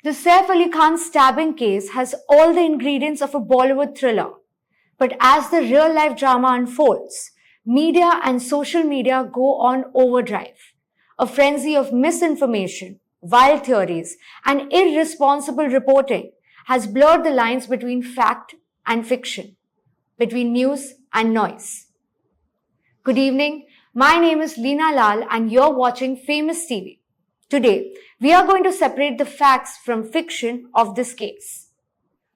The Saif Ali Khan stabbing case has all the ingredients of a Bollywood thriller. But as the real life drama unfolds, media and social media go on overdrive. A frenzy of misinformation, wild theories, and irresponsible reporting has blurred the lines between fact and fiction, between news and noise. Good evening. My name is Leena Lal and you're watching Famous TV. Today, we are going to separate the facts from fiction of this case.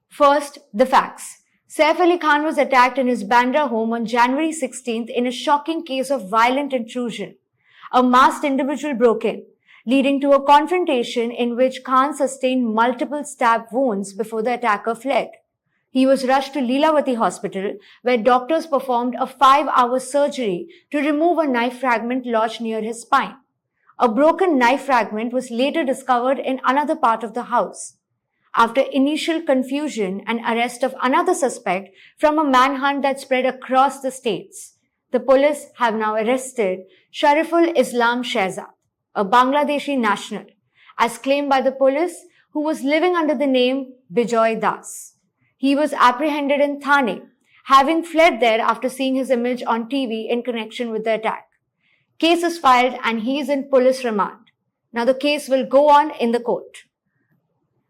First, the facts. Saif Ali Khan was attacked in his Bandra home on January 16th in a shocking case of violent intrusion. A masked individual broke in, leading to a confrontation in which Khan sustained multiple stab wounds before the attacker fled. He was rushed to Lilavati Hospital, where doctors performed a 5-hour surgery to remove a knife fragment lodged near his spine. A broken knife fragment was later discovered in another part of the house. After initial confusion and arrest of another suspect from a manhunt that spread across the states, the police have now arrested Shariful Islam Shehzad, a Bangladeshi national, as claimed by the police, who was living under the name Bijoy Das. He was apprehended in Thane, having fled there after seeing his image on TV in connection with the attack. Case is filed and he is in police remand. Now the case will go on in the court.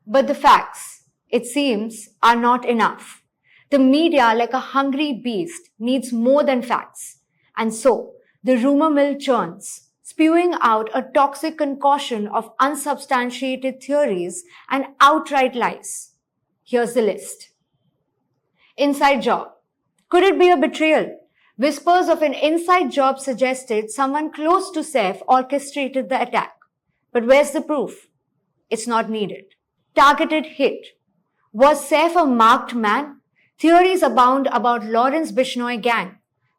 But the facts, it seems, are not enough. The media, like a hungry beast, needs more than facts. And so, the rumor mill churns, spewing out a toxic concoction of unsubstantiated theories and outright lies. Here's the list. Inside job. Could it be a betrayal? Whispers of an inside job suggested someone close to Saif orchestrated the attack. But where's the proof? It's not needed. Targeted hit. Was Saif a marked man? Theories abound about Lawrence Bishnoi gang,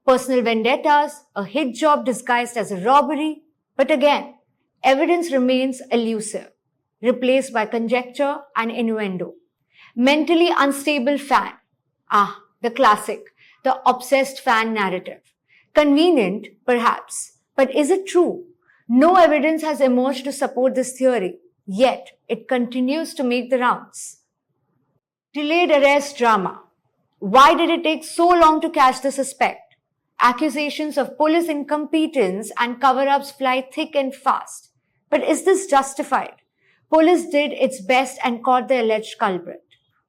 personal vendettas, a hit job disguised as a robbery. But again, evidence remains elusive, replaced by conjecture and innuendo. Mentally unstable fan. The classic. The obsessed fan narrative. Convenient, perhaps, but is it true? No evidence has emerged to support this theory, yet it continues to make the rounds. Delayed arrest drama. Why did it take so long to catch the suspect? Accusations of police incompetence and cover-ups fly thick and fast. But is this justified? Police did its best and caught the alleged culprit.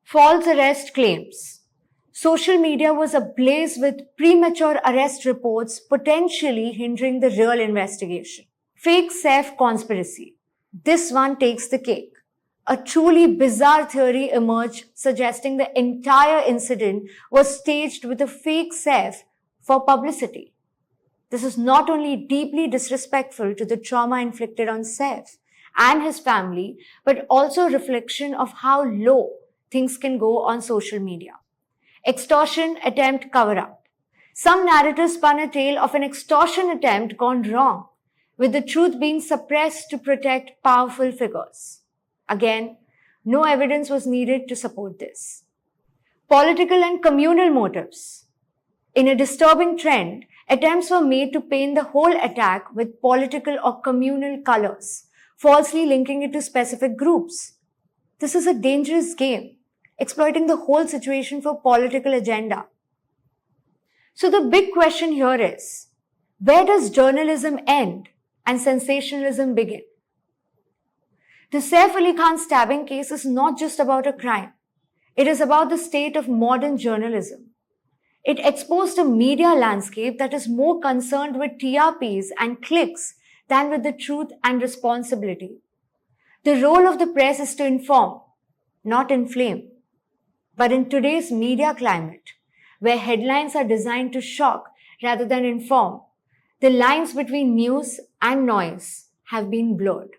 False arrest claims. Social media was ablaze with premature arrest reports potentially hindering the real investigation. Fake Saif conspiracy. This one takes the cake. A truly bizarre theory emerged suggesting the entire incident was staged with a fake Saif for publicity. This is not only deeply disrespectful to the trauma inflicted on Saif and his family, but also a reflection of how low things can go on social media. Extortion attempt cover-up. Some narrators spun a tale of an extortion attempt gone wrong, with the truth being suppressed to protect powerful figures. Again, no evidence was needed to support this. Political and communal motives. In a disturbing trend, attempts were made to paint the whole attack with political or communal colors, falsely linking it to specific groups. This is a dangerous game, exploiting the whole situation for political agenda. So the big question here is, where does journalism end and sensationalism begin? The Saif Ali Khan stabbing case is not just about a crime. It is about the state of modern journalism. It exposed a media landscape that is more concerned with TRPs and clicks than with the truth and responsibility. The role of the press is to inform, not inflame. But in today's media climate, where headlines are designed to shock rather than inform, the lines between news and noise have been blurred.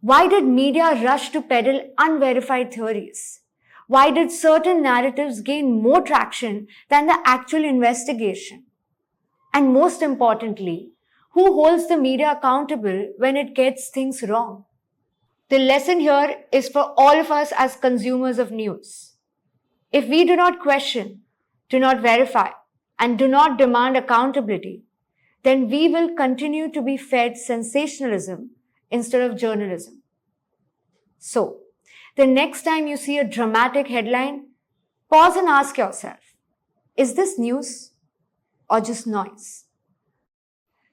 Why did media rush to peddle unverified theories? Why did certain narratives gain more traction than the actual investigation? And most importantly, who holds the media accountable when it gets things wrong? The lesson here is for all of us as consumers of news. If we do not question, do not verify, and do not demand accountability, then we will continue to be fed sensationalism instead of journalism. So, the next time you see a dramatic headline, pause and ask yourself, is this news or just noise?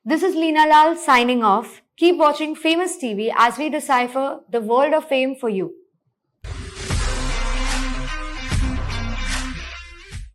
This is Leena Lal signing off. Keep watching Famous TV as we decipher the world of fame for you.